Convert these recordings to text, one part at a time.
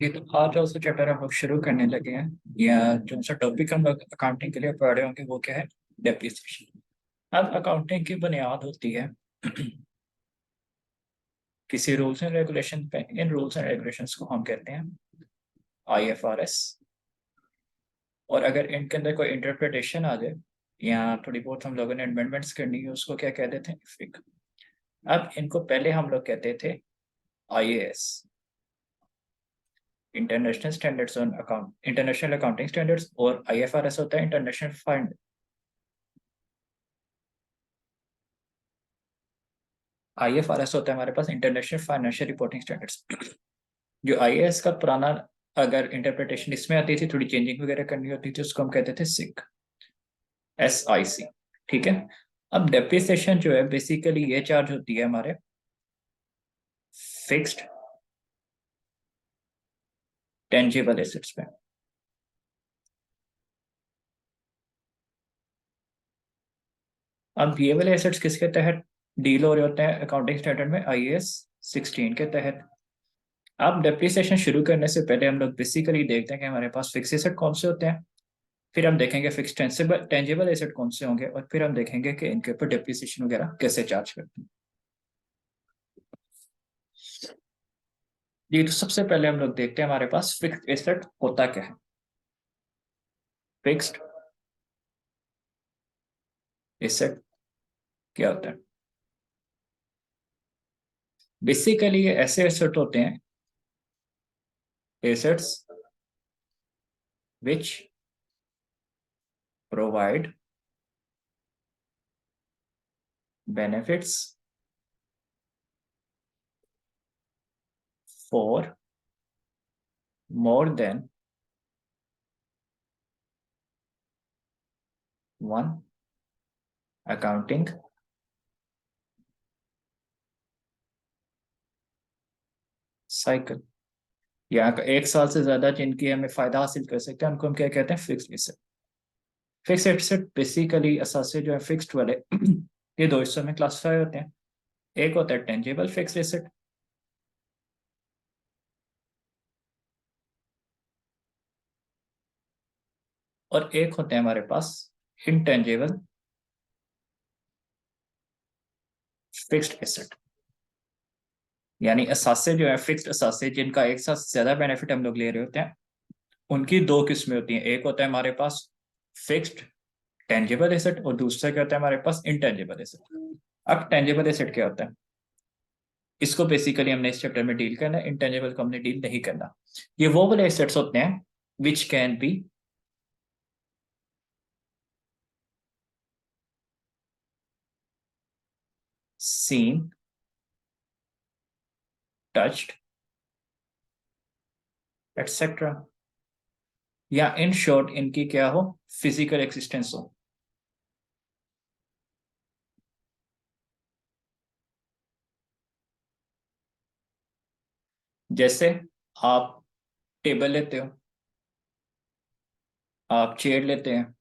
ये तो आज जो चैप्टर हम लोग शुरू करने लगे हैं या जो सा टॉपिक हम लोग अकाउंटिंग के लिए पढ़ रहे होंगे वो क्या है? डेप्रिसिएशन। अब अकाउंटिंग की बुनियाद होती है किसी रूल्स एंड रेगुलेशन पे। इन रूल्स एंड रेगुलेशंस को हम कहते हैं आईएफआरएस। और अगर इनके अंदर कोई इंटरप्रिटेशन आ जाए या थोड़ी बहुत हम लोगों ने अमेंडमेंट्स करनी है उसको क्या कह देते हैं? इफिक। अब इनको पहले हम लोग कहते थे IAS, international standards on account, international accounting standards. और आईएफआरएस होता है इंटरनेशनल फंड। आईएफआरएस होता है हमारे पास इंटरनेशनल फाइनेंशियल रिपोर्टिंग स्टैंडर्ड्स। जो आईएएस का पुराना अगर इंटरप्रिटेशन इसमें आती थी, थोड़ी चेंजिंग वगैरह करनी होती थी, उसको हम कहते थे सिक, SIC। ठीक है। अब डेप्रिसिएशन जो है बेसिकली ये चार्ज होती है हमारे फिक्स्ड टेंजिबल एसेट्स पे। अब ये वाले एसेट्स किसके तहत डील हो रहे होते हैं अकाउंटिंग स्टैंडर्ड में? IAS 16 के तहत। अब डेप्रिसिएशन शुरू करने से पहले हम लोग बेसिकली देखते हैं कि हमारे पास फिक्स एसेट कौन से होते हैं, फिर हम देखेंगे फिक्स टेंजिबल एसेट कौन से होंगे, और फिर हम देखेंगे कि इनके ऊपर डेप्रिसिएशन वगैरह कैसे चार्ज करते हैं। ये तो सबसे पहले हम लोग देखते हैं हमारे पास फिक्स एसेट होता क्या है। फिक्स्ड एसेट क्या होता है? बेसिकली ये ऐसे एसेट होते हैं, assets which provide benefits for more than one accounting cycle. या एक साल से ज्यादा जिनकी हमें फायदा हासिल कर सकते हैं उनको हम क्या कहते हैं? Fixed asset. Fixed asset basically असासे जो है फिक्स्ड वाले ये दो हिस्सों में क्लासिफाई होते हैं। एक होता है टेंजिबल फिक्स्ड एसेट, और एक होते हैं हमारे पास इंटेंजिबल फिक्स्ड एसेट। यानी असासे जो है फिक्स्ड असासे जिनका एक साथ ज्यादा बेनिफिट हम लोग ले रहे होते हैं, उनकी दो किस्में होती हैं। एक होता है हमारे पास फिक्स्ड टेंजिबल एसेट और दूसरा क्या होता है हमारे पास? Intangible asset. अब टेंजिबल एसेट क्या होता है? इसको बेसिकली हमने इस चैप्टर में डील करना है, इंटेंजिबल को हमने डील नहीं करना। ये वो वाले एसेट्स होते हैं which can be seen, touched, etcetera. या इन शॉर्ट इनकी क्या हो? फिजिकल एक्सिस्टेंस हो। जैसे आप टेबल लेते हो, आप चेयर लेते हैं,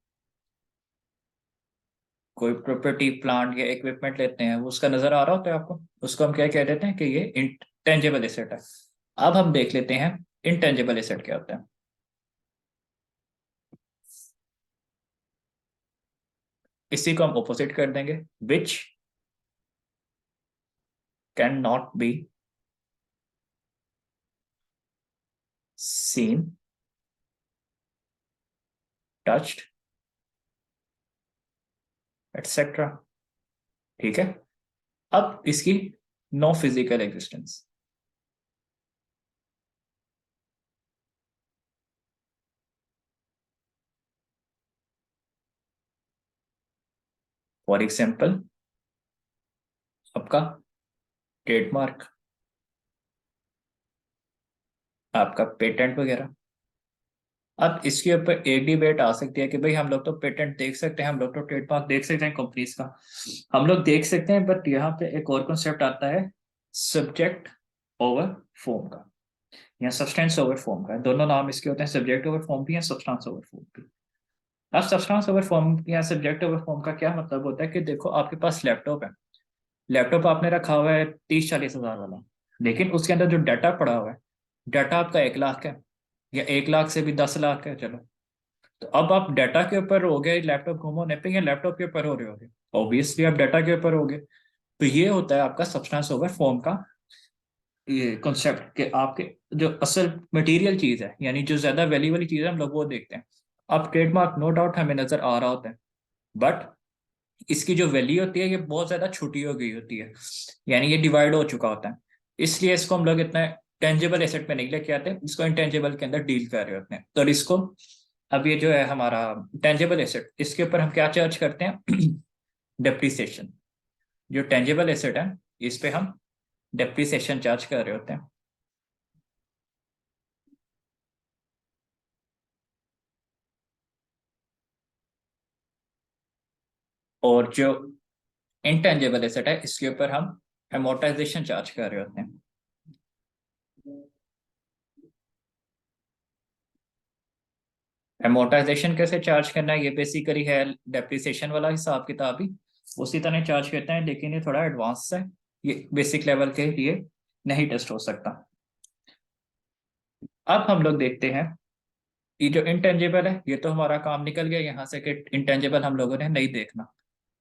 कोई प्रॉपर्टी प्लांट या इक्विपमेंट लेते हैं, वो उसका नजर आ रहा होता है आपको, उसको हम क्या कह देते हैं कि ये इंटेंजिबल एसेट है। अब हम देख लेते हैं इंटेंजिबल एसेट क्या होता है। इसी को हम ऑपोजिट कर देंगे, which can not be seen, touched, etcetera. ठीक है। अब इसकी no physical existence. For example आपका ट्रेडमार्क, आपका पेटेंट वगैरह। अब इसके ऊपर एक डिबेट आ सकती है कि भाई हम लोग तो पेटेंट देख सकते हैं, हम लोग तो ट्रेडमार्क देख सकते हैं कंपनीज का, हम लोग देख सकते हैं, बट यहाँ पे एक और कॉन्सेप्ट आता है सब्जेक्ट ओवर फॉर्म का या सब्सटेंस ओवर फॉर्म का। दोनों नाम इसके होते हैं, सब्जेक्ट ओवर फॉर्म भी है, सब्सटेंस ओवर फॉर्म भी। अब सब्सटेंस ओवर फॉर्म या सब्जेक्ट ओवर फॉर्म का क्या मतलब होता है कि देखो आपके पास लैपटॉप है, लैपटॉप आपने रखा हुआ है 30-40 हजार वाला, लेकिन उसके अंदर जो डाटा पड़ा हुआ है डाटा आपका 1 लाख है या 1 लाख से भी 10 लाख है, चलो। तो अब आप डाटा के ऊपर हो गए लैपटॉप गुम होने पे, या लैपटॉप के ऊपर हो रहे होगे? ऑब्वियसली आप डाटा के ऊपर हो गए। तो ये होता है आपका सब्सटेंस ओवर फॉर्म का ये कॉन्सेप्ट, कि आपके जो असल मटेरियल चीज है, यानी जो ज्यादा वैल्यू वाली चीज है, हम लोग वो देखते हैं। अब ट्रेडमार्क नो डाउट हमें नजर आ रहा होता है, बट इसकी जो वैल्यू होती है ये बहुत ज्यादा छोटी हो गई होती है, यानी ये डिवाइड हो चुका होता है। इसलिए इसको हम लोग इतना टेंजिबल एसेट में नहीं लेके आते, इसको इंटेंजिबल के अंदर डील कर रहे होते हैं। तो इसको, अब ये जो है हमारा टेंजिबल एसेट, इसके ऊपर हम क्या चार्ज करते हैं? डेप्रिसिएशन। जो टेंजिबल एसेट है इस पे हम डेप्रिसिएशन चार्ज कर रहे होते हैं। और जो इंटेंजिबल एसेट है इसके ऊपर हम एमोर्टाइजेशन चार्ज कर रहे होते हैं। एमोर्टाइजेशन कैसे चार्ज करना है, ये बेसिकली है डेप्रिसिएशन वाला हिसाब किताब ही, उसी तरह चार्ज करते हैं, लेकिन ये थोड़ा एडवांस है, ये बेसिक लेवल के लिए नहीं टेस्ट हो सकता। अब हम लोग देखते हैं, ये जो इंटेंजिबल है ये तो हमारा काम निकल गया यहाँ से, कि इंटेंजिबल हम लोगों ने नहीं देखना।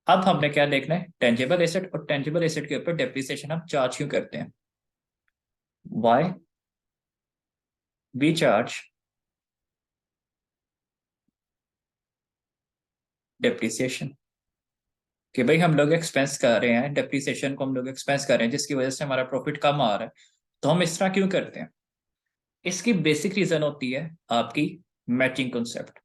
अब हमने क्या देखना है? टेंजिबल एसेट, और टेंजिबल एसेट के ऊपर डेप्रिसिएशन हम चार्ज क्यों करते हैं? वाई वी चार्ज डेप्रिसिएशन, कि भाई हम लोग एक्सपेंस कर रहे हैं, डेप्रिसिएशन को हम लोग एक्सपेंस कर रहे हैं, जिसकी वजह से हमारा प्रॉफिट कम आ रहा है। तो हम इस तरह क्यों करते हैं? इसकी बेसिक रीजन होती है आपकी मैचिंग कॉन्सेप्ट।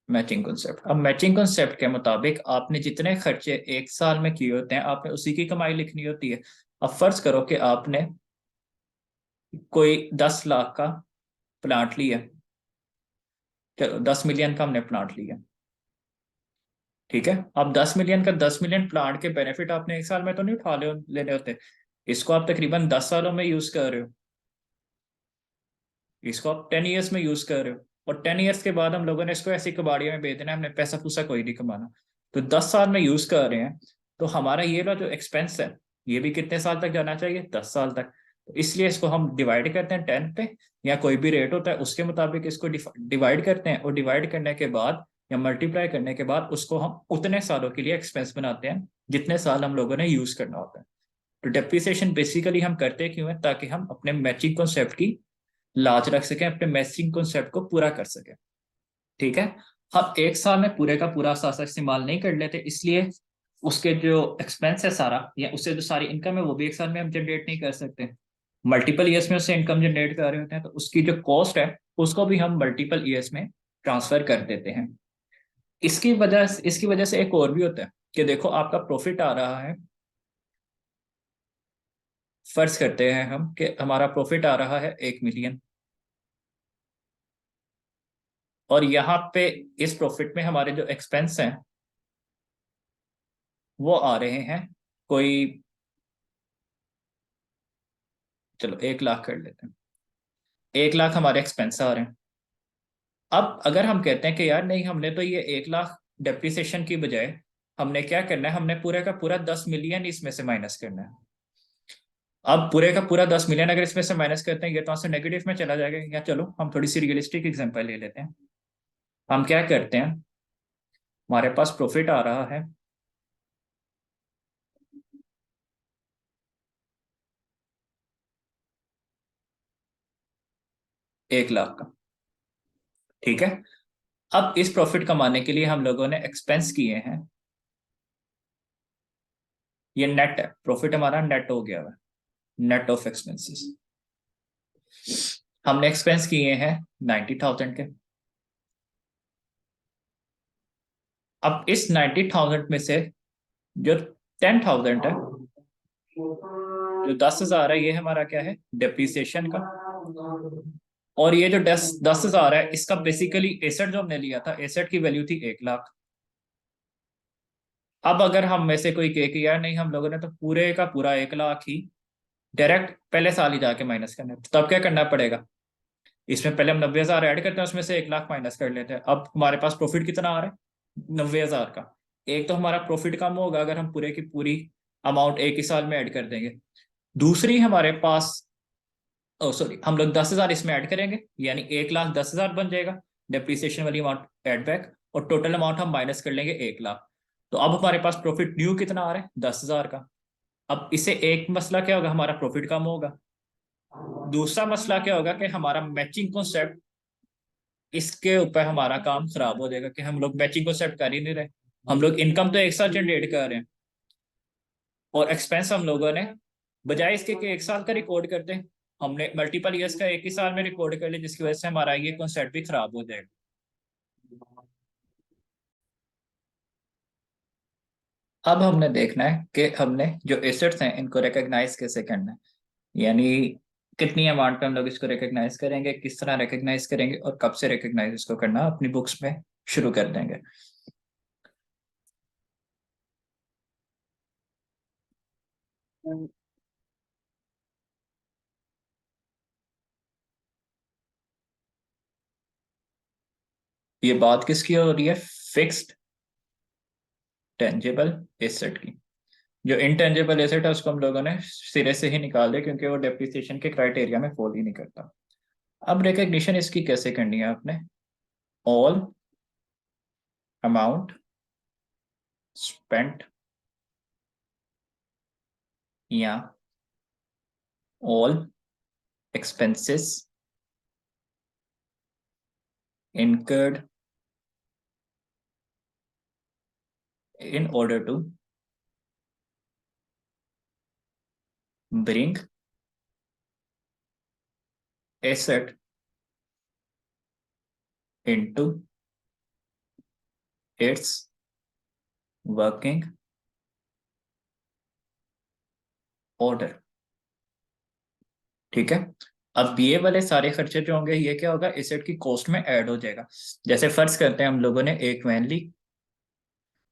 मैचिंग कॉन्सेप्ट, अब मैचिंग कॉन्सेप्ट के मुताबिक आपने जितने खर्चे 1 साल में किए होते हैं, आपने उसी की कमाई लिखनी होती है। अब फर्ज करो कि आपने कोई 10 लाख का प्लांट लिया, चलो 10 मिलियन का हमने प्लांट लिया, ठीक है। अब 10 मिलियन का 10 मिलियन प्लांट के बेनिफिट आपने 1 साल में तो नहीं उठा लेने होते, इसको आप तकरीबन 10 सालों में यूज कर रहे हो, इसको आप 10 ईयर्स में यूज कर रहे हो, और 10 ईयर्स के बाद हम लोगों ने इसको ऐसी कबाड़ियों में बेच देना है, हमने पैसा पूसा कोई नहीं कमाना। तो 10 साल में यूज कर रहे हैं, तो हमारा ये वाला जो एक्सपेंस है ये भी कितने साल तक जाना चाहिए? 10 साल तक। तो इसलिए इसको हम डिवाइड करते हैं 10 पे, या कोई भी रेट होता है उसके मुताबिक इसको डिवाइड करते हैं, और डिवाइड करने के बाद या मल्टीप्लाई करने के बाद उसको हम उतने सालों के लिए एक्सपेंस बनाते हैं जितने साल हम लोगों ने यूज करना होता है। तो डेप्रिसिएशन बेसिकली हम करते क्यों है? ताकि हम अपने मैचिंग कॉन्सेप्ट की लाज रख सकें, अपने मैचिंग कॉन्सेप्ट को पूरा कर सकें, ठीक है। हम 1 साल में पूरे का पूरा सासा इस्तेमाल नहीं कर लेते, इसलिए उसके जो एक्सपेंस है सारा, या उससे जो सारी इनकम है वो भी 1 साल में हम जनरेट नहीं कर सकते। मल्टीपल ईयर्स में उससे इनकम जनरेट कर रहे होते हैं, तो उसकी जो कॉस्ट है उसको भी हम मल्टीपल ईयर्स में ट्रांसफर कर देते हैं। इसकी वजह से एक और भी होता है, कि देखो आपका प्रॉफिट आ रहा है, फर्ज करते हैं हम कि हमारा प्रॉफिट आ रहा है 1 मिलियन, और यहाँ पे इस प्रॉफिट में हमारे जो एक्सपेंस हैं वो आ रहे हैं कोई, चलो 1 लाख कर लेते हैं, 1 लाख हमारे एक्सपेंस आ रहे हैं। अब अगर हम कहते हैं कि यार नहीं, हमने तो ये 1 लाख डेप्रिसिएशन की बजाय हमने क्या करना है, हमने पूरे का पूरा 10 मिलियन इसमें से माइनस करना है। अब पूरे का पूरा 10 मिलियन अगर इसमें से माइनस करते हैं, ये तो से नेगेटिव में चला जाएगा। या चलो हम थोड़ी सी रियलिस्टिक एग्जांपल ले लेते हैं। हम क्या करते हैं, हमारे पास प्रॉफिट आ रहा है 1 लाख का, ठीक है। अब इस प्रॉफिट कमाने के लिए हम लोगों ने एक्सपेंस किए हैं, ये नेट है, प्रॉफिट हमारा नेट हो गया है, नेट ऑफ एक्सपेंसेस। हमने एक्सपेंस किए हैं 90,000 के। अब इस 90,000 में से जो 10,000 है, जो 10,000 है, ये हमारा क्या है? डेप्रिसिएशन का। और ये जो 10,000 है, इसका बेसिकली एसेट जो हमने लिया था, एसेट की वैल्यू थी 1 लाख। अब अगर हम में से कोई कहे कि यार नहीं, हम लोगों ने तो पूरे का पूरा 1 लाख ही डायरेक्ट पहले साल ही जाके माइनस करना है, तो तब क्या करना पड़ेगा? इसमें पहले हम 90,000 ऐड करते हैं, उसमें से 1 लाख माइनस कर लेते हैं। अब हमारे पास प्रॉफिट कितना आ रहा है? 90,000 का। एक तो हमारा प्रॉफिट कम होगा अगर हम पूरे की पूरी अमाउंट एक ही साल में ऐड कर देंगे। दूसरी हमारे पास, ओ सॉरी, हम लोग 10,000 इसमें ऐड करेंगे, यानी 1,10,000 बन जाएगा डेप्रिसिएशन वाली अमाउंट एड बैक, और टोटल अमाउंट हम माइनस कर लेंगे 1,00,000। तो अब हमारे पास प्रॉफिट न्यू कितना आ रहा है, 10,000 का। अब इसे एक मसला क्या होगा, हमारा प्रॉफिट कम होगा। दूसरा मसला क्या होगा कि हमारा मैचिंग कॉन्सेप्ट, इसके ऊपर हमारा काम खराब हो जाएगा कि हम लोग मैचिंग कॉन्सेप्ट कर ही नहीं रहे। हम लोग इनकम तो एक साथ जनरेट कर रहे हैं, और एक्सपेंस हम लोगों ने बजाय इसके कि एक साल का रिकॉर्ड करते हैं, हमने मल्टीपल ईयर्स का एक ही साल में रिकॉर्ड कर लिया, जिसकी वजह से हमारा ये कॉन्सेप्ट भी खराब हो जाएगा। अब हमने देखना है कि हमने जो एसेट्स हैं इनको रिकॉग्नाइज कैसे करना है, यानी कितनी अमाउंट पे हम लोग इसको रिकॉग्नाइज करेंगे, किस तरह रिकॉग्नाइज करेंगे, और कब से रिकॉग्नाइज इसको करना अपनी बुक्स में शुरू कर देंगे। ये बात किसकी हो रही है, फिक्स्ड टेंजिबल एसेट की। जो इनटेंजिबल एसेट है उसको हम लोगों ने सिरे से ही निकाल दिया, क्योंकि वो डेप्रिसिएशन के क्राइटेरिया में फॉल ही नहीं करता। अब रिकग्निशन इसकी कैसे करनी है आपने, ऑल अमाउंट स्पेंट या all expenses incurred in order to bring asset into its working order। ठीक है। अब ये वाले सारे खर्चे जो होंगे ये क्या होगा, एसेट की कॉस्ट में ऐड हो जाएगा। जैसे फर्ज करते हैं हम लोगों ने एक वैन ली,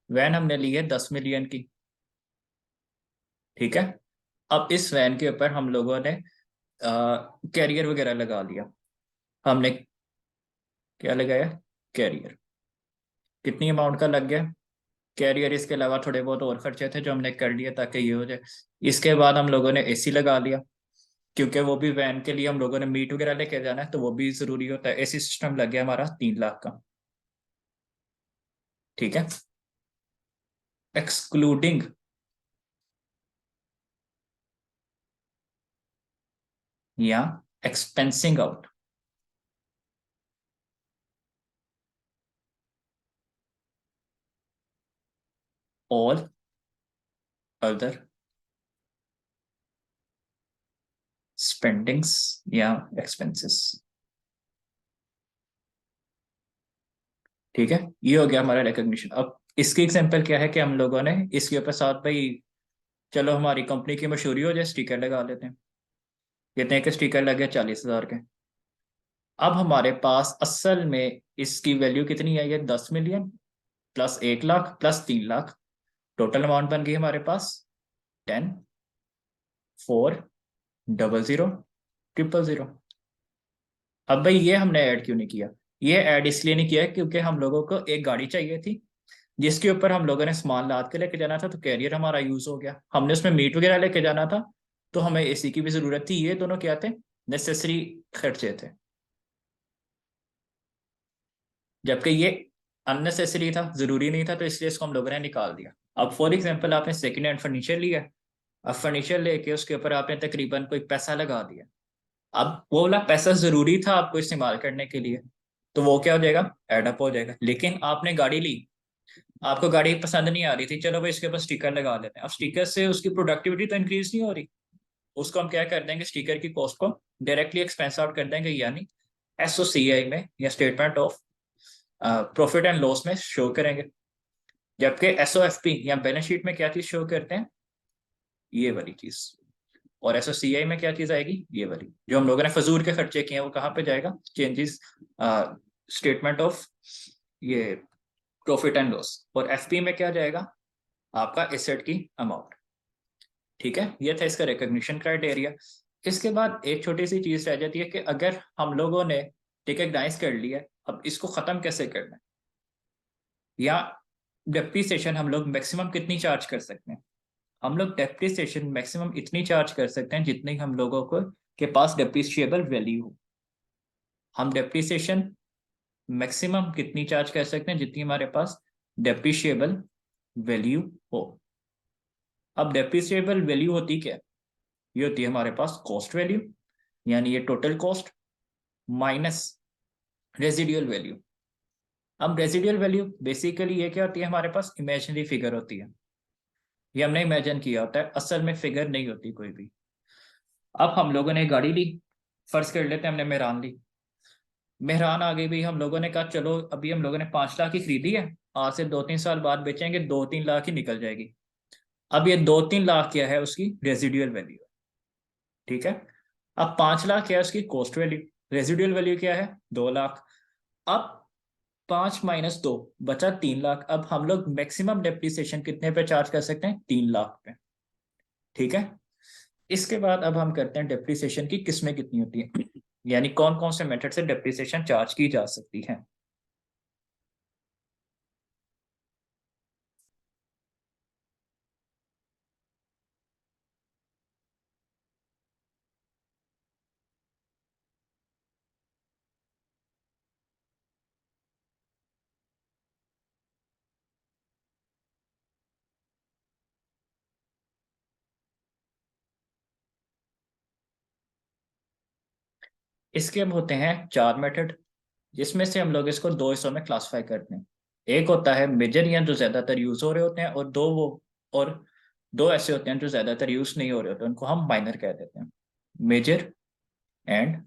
वैन हमने ली है 10 मिलियन की। ठीक है। अब इस वैन के ऊपर हम लोगों ने कैरियर वगैरह लगा लिया। हमने क्या लगाया, कैरियर। कितनी अमाउंट का लग गया कैरियर, इसके अलावा थोड़े बहुत और खर्चे थे जो हमने कर लिए ताकि ये हो जाए। इसके बाद हम लोगों ने एसी लगा लिया, क्योंकि वो भी वैन के लिए हम लोगों ने मीट वगैरह लेके जाना है, तो वो भी जरूरी होता है। एसी सिस्टम लग गया हमारा 3 लाख का। ठीक है। एक्सक्लूडिंग या एक्सपेंसिंग आउट ऑल अदर स्पेंडिंग्स या एक्सपेंसेस। ठीक है। ये हो गया हमारा रिकॉग्निशन। अब इसकी एग्जांपल क्या है कि हम लोगों ने इसके ऊपर साथ भाई, चलो हमारी कंपनी की मशहूरी हो जाए, स्टिकर लगा लेते हैं। कितने के स्टिकर लगे, 40,000 के। अब हमारे पास असल में इसकी वैल्यू कितनी है, ये 10 million plus 1 lakh plus 3 lakh, total amount बन गई हमारे पास 10,4,00,000। अब भाई ये हमने ऐड क्यों नहीं किया, ये ऐड इसलिए नहीं किया क्योंकि हम लोगों को एक गाड़ी चाहिए थी जिसके ऊपर हम लोगों ने सामान लाद के लेके जाना था, तो कैरियर हमारा यूज हो गया। हमने उसमें मीट वगैरह लेके जाना था, तो हमें एसी की भी जरूरत थी। ये दोनों क्या थे, नेसेसरी खर्चे थे, जबकि ये अननेसेसरी था, जरूरी नहीं था, तो इसलिए इसको हम लोगों ने निकाल दिया। अब फॉर एग्जाम्पल आपने सेकेंड हैंड फर्नीचर लिया, अब फर्नीचर लेके उसके ऊपर आपने तकरीबन कोई पैसा लगा दिया। अब वो वाला पैसा जरूरी था आपको इस्तेमाल करने के लिए, तो वो क्या हो जाएगा, एडअप हो जाएगा। लेकिन आपने गाड़ी ली, आपको गाड़ी पसंद नहीं आ रही थी, चलो भाई इसके ऊपर स्टिकर लगा देते हैं। अब स्टिकर से उसकी प्रोडक्टिविटी तो इंक्रीज नहीं हो रही, उसको हम क्या कर देंगे, स्टिकर की कॉस्ट को डायरेक्टली एक्सपेंस आउट कर देंगे, यानी एसओसीआई में या statement of profit and loss में शो करेंगे। जबकि एसओएफपी या बैलेंस शीट में क्या चीज शो करते हैं, ये वाली चीज। और एसओसीआई में क्या चीज आएगी, ये वाली। जो हम लोगों ने फजूल के खर्चे किए हैं वो कहाँ पे जाएगा, चेंजेस स्टेटमेंट ऑफ ये प्रॉफिट एंड लॉस। और एफपी में क्या जाएगा, आपका एसेट की अमाउंट। ठीक है। ये था इसका रिकॉग्निशन क्राइटेरिया। इसके बाद एक छोटी सी चीज रह जाती है कि अगर हम लोगों ने रिकॉग्नाइज कर लिया, अब इसको खत्म कैसे करना है, या डेप्रिसिएशन हम लोग मैक्सिमम कितनी चार्ज कर सकते हैं? हम लोग डेप्रिसिएशन मैक्सिमम इतनी चार्ज कर सकते हैं जितनी हम लोगों को के पास डेप्रिशिएबल वैल्यू हो। हम डेप्रिसिएशन मैक्सिमम कितनी चार्ज कर सकते हैं? जितनी हमारे पास डेप्रिशिएबल वैल्यू हो। अब डेप्रिशिएबल वैल्यू होती क्या है? ये होती है हमारे पास कॉस्ट वैल्यू, यानी ये total cost minus residual value. अब रेजिडुअल वैल्यू बेसिकली ये क्या होती है? हमारे पास इमेजिनरी फिगर होती है, ये हमने इमेजिन किया होता है, असल में फिगर नहीं होती कोई भी। अब हम लोगों ने गाड़ी ली, फर्ज कर लेते हैं हमने मेहरान ली। मेहरान आ गई भी, हम लोगों ने कहा चलो अभी हम लोगों ने 5 लाख की खरीदी है, आज से 2-3 साल बाद बेचेंगे, 2-3 लाख ही निकल जाएगी। अब ये 2-3 लाख क्या है? उसकी रेजिडुअल वैल्यू है। ठीक है। अब 5 लाख क्या है? उसकी कॉस्ट वैल्यू। रेजिडुअल वैल्यू क्या है? 2 लाख। अब 5 - 2 बचा 3 लाख। अब हम लोग मैक्सिमम डेप्रिसिएशन कितने पे चार्ज कर सकते हैं? 3 लाख पे। ठीक है। इसके बाद अब हम करते हैं डेप्रिसिएशन की किस्में कितनी होती हैं, यानी कौन कौन से मेथड से डेप्रिसिएशन चार्ज की जा सकती है। इसके अब होते हैं 4 मेथड, जिसमें से हम लोग इसको 2 हिस्सों में क्लासिफाई करते हैं। एक होता है मेजर, या जो ज्यादातर यूज हो रहे होते हैं, और दो ऐसे होते हैं जो ज्यादातर यूज नहीं हो रहे होते, उनको हम माइनर कह देते हैं। Major and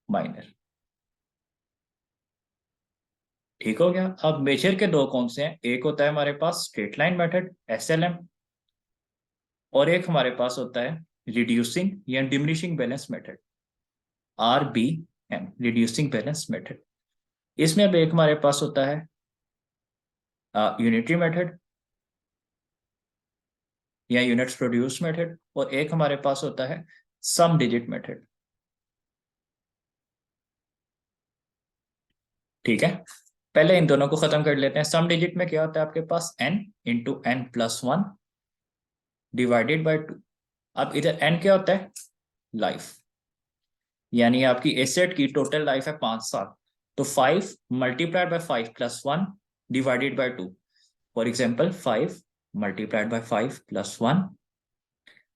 minor. ठीक हो गया। अब मेजर के दो कौन से हैं? एक होता है हमारे पास स्ट्रेट लाइन मेथड, SLM, और एक हमारे पास होता है रिड्यूसिंग या diminishing balance method, RBM, reducing balance method. इसमें अब एक हमारे पास होता है यूनिटरी मेथड या यूनिट्स प्रोड्यूस मेथड, और एक हमारे पास होता है सम डिजिट मेथड। ठीक है। पहले इन दोनों को खत्म कर लेते हैं। सम डिजिट में क्या होता है? आपके पास n × n+1 डिवाइडेड बाय 2। अब इधर n क्या होता है? लाइफ, यानी आपकी एसेट की टोटल लाइफ है 5 साल। तो 5 × 5 + 1 divided by 2। For example 5 × 5 + 1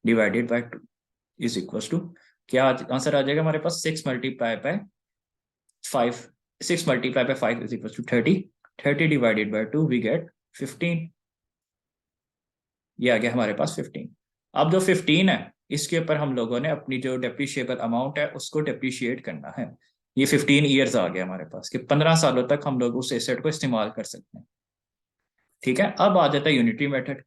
divided by 2 is equal to, क्या आंसर आ जाएगा हमारे पास? 6 × 5 6 × 5 is equal to 30। 30 divided by 2 we get 15। ये आ गया हमारे पास 15। अब जो 15 है, इसके ऊपर हम लोगों ने अपनी जो डेप्रिशिएबल अमाउंट है उसको डेप्रिशिएट करना है। ये 15 ईयर्स आ गया हमारे पास, कि 15 सालों तक हम लोग उस एसेट को इस्तेमाल कर सकते हैं। ठीक है। अब आ जाता है यूनिटरी मेथड।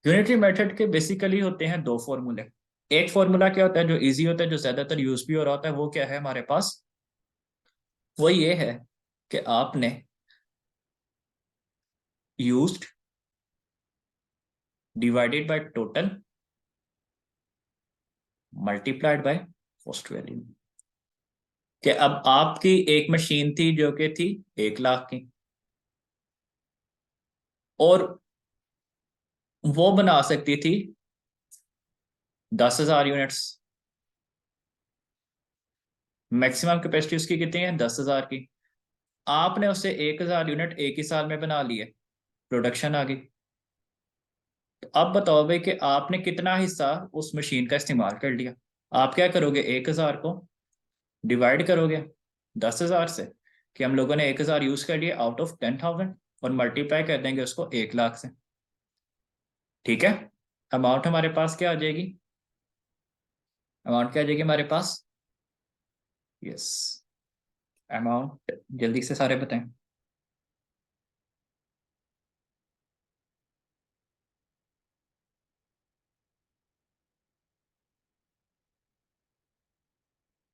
यूनिटरी मेथड के बेसिकली होते हैं 2 फॉर्मूले। एक फॉर्मूला क्या होता है जो इजी होता है, जो ज्यादातर यूज भी हो रहा होता है, वो क्या है हमारे पास? वो ये है कि आपने used divided by total multiplied by cost value. कि अब आपकी एक मशीन थी जो कि थी 1 लाख की, और वो बना सकती थी 10,000 यूनिट्स। मैक्सिमम कैपेसिटी उसकी कितनी है? 10,000 की। आपने उससे 1,000 यूनिट एक ही साल में बना लिए, प्रोडक्शन आ गई। तो अब बताओ भाई कि आपने कितना हिस्सा उस मशीन का इस्तेमाल कर लिया। आप क्या करोगे? 1,000 को डिवाइड करोगे 10,000 से, कि हम लोगों ने 1,000 यूज कर लिया आउट ऑफ 10,000, और मल्टीप्लाई कर देंगे उसको 1 लाख से। ठीक है। अमाउंट हमारे पास क्या आ जाएगी? अमाउंट क्या आ जाएगी हमारे पास? यस, अमाउंट जल्दी से सारे बताएं।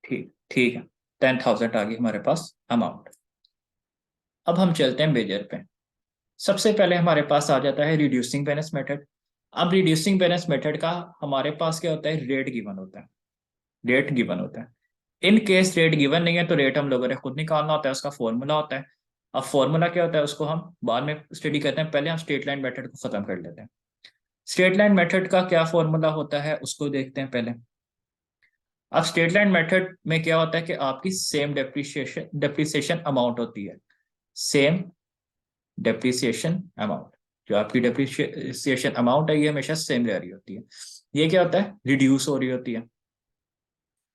ठीक ठीक है, 10,000 आ गई हमारे पास अमाउंट। अब हम चलते हैं मेजर पे। सबसे पहले हमारे पास आ जाता है रिड्यूसिंग बैलेंस मेथड। अब रिड्यूसिंग बैलेंस मेथड का हमारे पास क्या होता है? रेट गिवन होता है। रेट गिवन होता है। इन केस रेट गिवन नहीं है तो रेट हम लोगों ने खुद निकालना होता है, उसका फॉर्मूला होता है अब फॉर्मूला क्या होता है उसको हम बाद में स्टडी करते हैं, पहले हम स्ट्रेट लाइन मेथड को खत्म कर लेते हैं। स्ट्रेट लाइन मेथड का क्या फॉर्मूला होता है उसको देखते हैं पहले। अब स्ट्रेट लाइन मेथड में क्या होता है कि आपकी सेम डेप्रिसिएशन अमाउंट होती है, सेम डेप्रिसिएशन अमाउंट। जो आपकी डेप्रिसिएशन अमाउंट है ये हमेशा सेम रह रही होती है। ये क्या होता है, रिड्यूस हो रही होती है।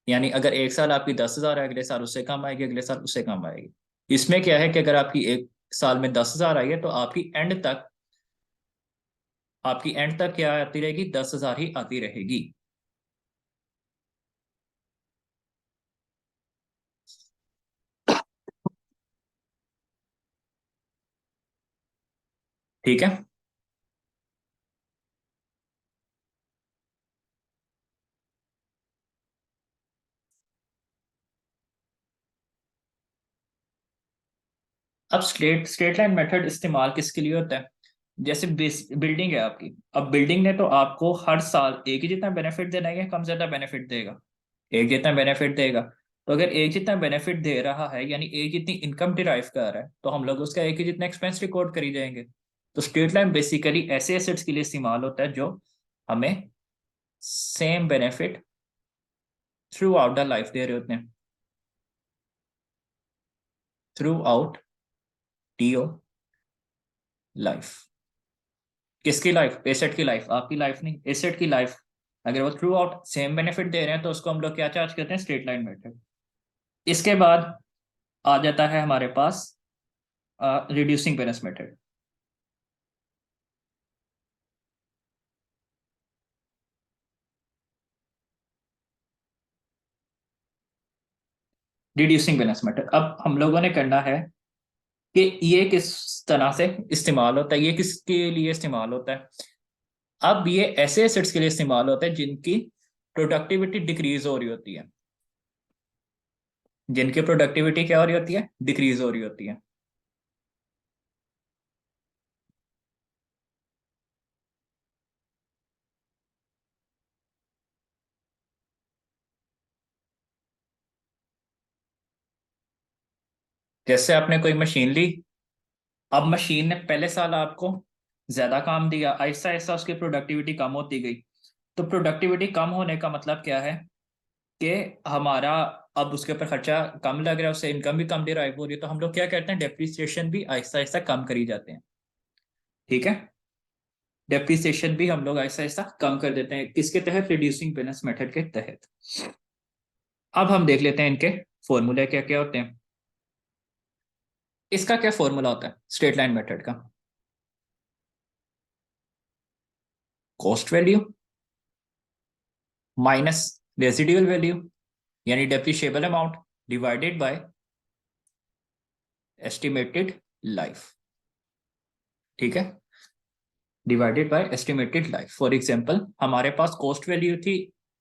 यानी अगर एक साल आपकी 10,000 है, अगले साल उससे कम आएगी, अगले साल उससे कम आएगी। इसमें क्या है कि अगर आपकी एक साल में 10,000 आई है तो आपकी एंड तक क्या आती रहेगी, 10,000 ही आती रहेगी। ठीक है। अब स्ट्रेट लाइन मेथड इस्तेमाल किसके लिए होता है, जैसे बिल्डिंग है आपकी। अब बिल्डिंग ने तो आपको हर साल एक ही जितना बेनिफिट देना है या कम ज्यादा बेनिफिट देगा, एक जितना बेनिफिट देगा। तो अगर एक जितना बेनिफिट दे रहा है यानी एक जितनी इनकम डिराइव कर रहा है तो हम लोग उसका एक ही जितना एक्सपेंस रिकॉर्ड करी जाएंगे। तो स्ट्रेट लाइन बेसिकली ऐसे एसेट्स के लिए इस्तेमाल होता है जो हमें same benefit throughout the life दे रहे होते हैं, थ्रू आउट टीओ लाइफ। किसकी लाइफ, एसेट की लाइफ, आपकी लाइफ नहीं, एसेट की लाइफ। अगर वो थ्रू आउट सेम बेनिफिट दे रहे हैं तो उसको हम लोग क्या चार्ज करते हैं, स्ट्रेट लाइन मेथड। इसके बाद आ जाता है हमारे पास reducing penalty method. Reducing penalty method अब हम लोगों ने करना है कि ये किस तरह से इस्तेमाल होता है, ये किसके लिए इस्तेमाल होता है। अब ये ऐसे एसेट्स के लिए इस्तेमाल होता है जिनकी प्रोडक्टिविटी डिक्रीज हो रही होती है, जिनकी प्रोडक्टिविटी क्या हो रही होती है, डिक्रीज हो रही होती है। जैसे आपने कोई मशीन ली, अब मशीन ने पहले साल आपको ज्यादा काम दिया, आहिस्ता आहिस्ता उसकी प्रोडक्टिविटी कम होती गई। तो प्रोडक्टिविटी कम होने का मतलब क्या है कि हमारा अब उसके ऊपर खर्चा कम लग रहा है, उससे इनकम भी कम डिराइव हो रही है, तो हम लोग क्या करते हैं, डेप्रिसिएशन भी आहिस्ता आहिस्ता कम करी जाते हैं। ठीक है, डेप्रिसिएशन भी हम लोग आहिस्ता आहिस्ता कम कर देते हैं, किसके तहत, रिड्यूसिंग पेनल्टी मेथड के तहत। अब हम देख लेते हैं इनके फॉर्मूले क्या क्या होते हैं। इसका क्या फॉर्मूला होता है स्ट्रेट लाइन मेथड का, cost value minus residual value यानी depreciable amount divided by estimated life. ठीक है, divided by estimated life. For example हमारे पास कॉस्ट वैल्यू थी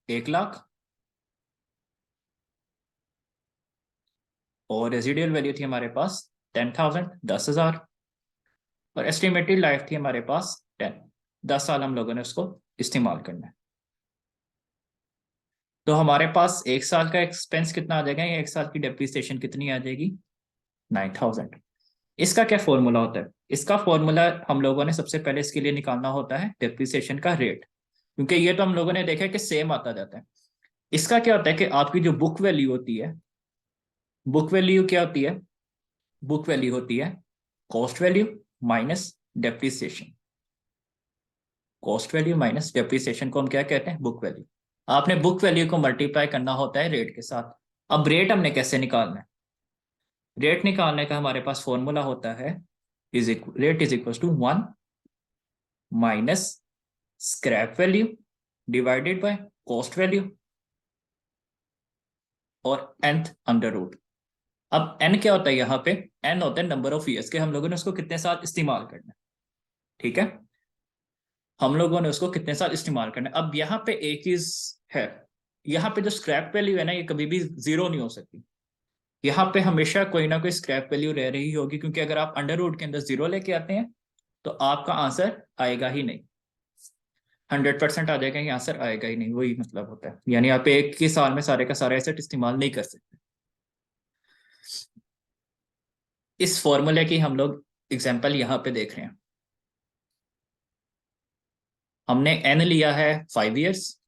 1 लाख और रेसिडुअल वैल्यू थी हमारे पास 10,000, 10,000, और एस्टिमेटेड लाइफ थी हमारे पास 10 साल हम लोगों ने उसको इस्तेमाल करना है। तो हमारे पास एक साल का एक्सपेंस कितना आ जाएगा या एक साल की डेप्रिसिएशन कितनी आ जाएगी, 9,000। इसका क्या फॉर्मूला होता है, इसका फॉर्मूला हम लोगों ने सबसे पहले इसके लिए निकालना होता है डेप्रिसिएशन का रेट, क्योंकि ये तो हम लोगों ने देखा है कि सेम आता जाता है। इसका क्या होता है कि आपकी जो बुक वैल्यू होती है, बुक वैल्यू क्या होती है, बुक वैल्यू होती है cost value minus depreciation. Cost value minus depreciation को हम क्या कहते हैं, बुक वैल्यू। आपने बुक वैल्यू को मल्टीप्लाई करना होता है रेट के साथ। अब रेट हमने कैसे निकालना है, रेट निकालने का हमारे पास फॉर्मूला होता है rate is equal to 1 minus scrap value divided by cost value और nth अंडर रूट। अब n क्या होता है, यहाँ पे n होता है नंबर ऑफ ईयर्स के, हम लोगों ने उसको कितने साल इस्तेमाल करना है। ठीक है, हम लोगों ने उसको कितने साल इस्तेमाल करना है। अब यहाँ पे एक चीज है, यहाँ पे जो स्क्रैप वैल्यू है ना ये कभी भी जीरो नहीं हो सकती, यहाँ पे हमेशा कोई ना कोई स्क्रैप वैल्यू रह रही होगी, क्योंकि अगर आप अंडर रूट के अंदर जीरो लेके आते हैं तो आपका आंसर आएगा ही नहीं, 100% आ जाएगा, ये आंसर आएगा ही नहीं, वही मतलब होता है। यानी आप एक ही साल में सारे का सारा एसेट इस्तेमाल नहीं कर सकते। इस फॉर्मूले की हम लोग एग्जांपल यहाँ पे देख रहे हैं। हमने एन लिया है 5 years,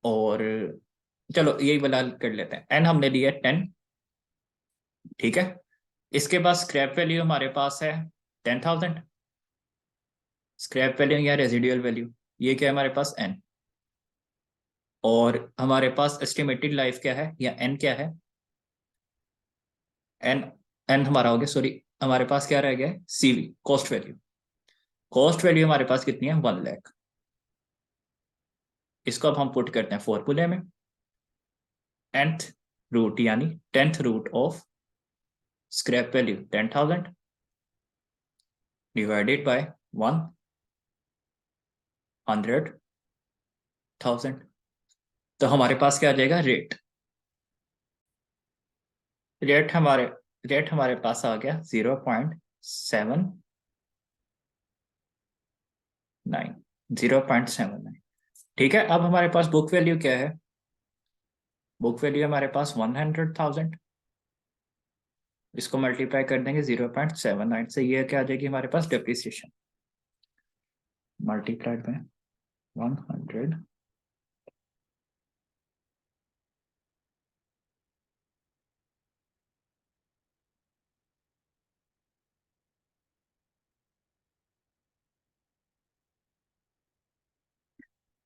और चलो यही वाला कर लेते हैं, एन हमने लिया 10। ठीक है, इसके बाद स्क्रैप वैल्यू हमारे पास है 10,000। स्क्रैप वैल्यू या रेजिडुअल वैल्यू, ये क्या है हमारे पास एन। और हमारे पास एस्टिमेटेड लाइफ क्या है या एन क्या है, एन, एन हमारा हो गया, सॉरी हमारे पास क्या रह गया है, CV cost value. Cost value हमारे पास कितनी है, 1 लाख। इसको अब हम पुट करते हैं फॉर्मूले में। nth रूट यानी 10th root of scrap value 10,000 divided by 100,000। तो हमारे पास क्या आ जाएगा, रेट। रेट हमारे रेट हमारे पास आ गया 0.79, 0.79। ठीक है, अब हमारे पास बुक वैल्यू क्या है, बुक वैल्यू हमारे पास 100,000। इसको मल्टीप्लाई कर देंगे 0.79 से, ये क्या आ जाएगी हमारे पास, डेप्रिसिएशन मल्टीप्लाइड बाय 100।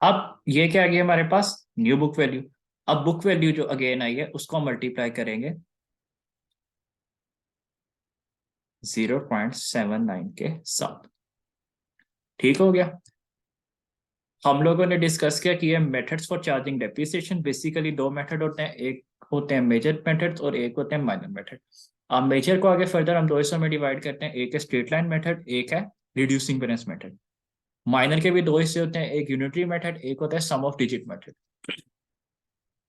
अब ये क्या आ गया हमारे पास, न्यू बुक वैल्यू। अब बुक वैल्यू जो अगेन आई है उसको मल्टीप्लाई करेंगे 0.79 के साथ। ठीक हो गया। हम लोगों ने डिस्कस किया कि ये methods for charging depreciation, basically दो मेथड होते हैं, एक होते हैं मेजर मेथड और एक होते हैं माइनर मेथड। अब मेजर को आगे फर्दर हम दो हिस्सों में डिवाइड करते हैं, एक है स्ट्रेट लाइन मेथड, एक है रिड्यूसिंग बैलेंस मेथड। माइनर के भी दो हिस्से होते हैं, एक यूनिटरी मेथड, एक होता है sum of digit method.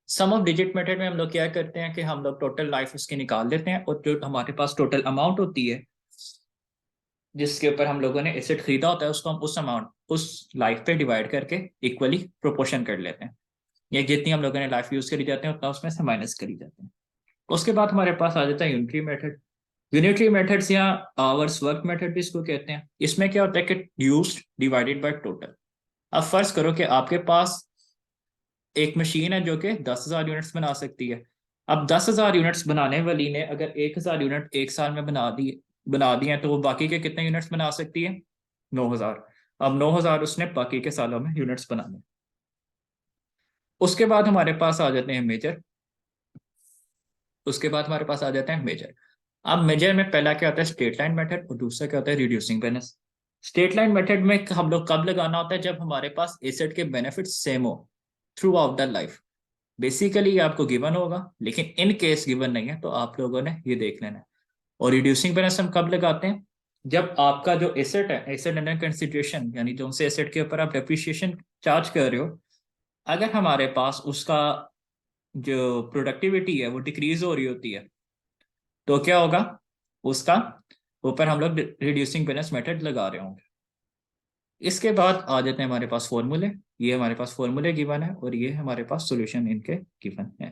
Sum of digit method में हम लोग क्या करते हैं कि हम लोग टोटल लाइफ उसकी निकाल देते हैं, और जो हमारे पास टोटल अमाउंट होती है जिसके ऊपर हम लोगों ने एसेट खरीदा होता है, उसको हम उस अमाउंट उस लाइफ पे डिवाइड करके इक्वली प्रोपोर्शन कर लेते हैं, या जितनी हम लोगों ने लाइफ यूज करी जाती है उतना उसमें से माइनस करी जाते हैं। उसके बाद हमारे पास आ जाता है यूनिटरी मेथड। यूनिटरी मेथड्स या आवर्स वर्क मेथड भी इसको कहते हैं। इसमें क्या होता है कि यूज्ड डिवाइडेड बाय टोटल। अब फर्ज करो कि आपके पास एक मशीन है जो कि 10,000 यूनिट्स बना सकती है। अब 10,000 यूनिट्स बनाने वाली ने अगर 1,000 यूनिट एक साल में बना दिए हैं, तो वो बाकी के कितने यूनिट्स बना सकती है, 9,000। अब 9,000 उसने बाकी के सालों में यूनिट्स बनाने। उसके बाद हमारे पास आ जाते हैं मेजर। उसके बाद हमारे पास आ जाते हैं मेजर। अब मेजर में पहला क्या होता है, स्ट्रेट लाइन मेथड, और दूसरा क्या होता है, reducing balance. Straight line method में हम लोग कब लगाना होता है, जब हमारे पास एसेट के बेनिफिट सेम हो through out the life. Basically आपको गिवन होगा, लेकिन इन केस गिवन नहीं है तो आप लोगों ने ये देख लेना है। और रिड्यूसिंग बैलेंस हम कब लगाते हैं, जब आपका जो एसेट है, एसेट अंडर कंसिडरेशन, यानी जो से एसेट के ऊपर आप डेप्रिसिएशन चार्ज कर रहे हो, अगर हमारे पास उसका जो प्रोडक्टिविटी है वो डिक्रीज हो रही होती है, तो क्या होगा, उसका ऊपर हम लोग रिड्यूसिंग बैलेंस मेथड लगा रहे होंगे। इसके बाद आ जाते हैं हमारे पास फॉर्मूले। ये हमारे पास फॉर्मूले गिवन है और ये हमारे पास सॉल्यूशन इनके गिवन है।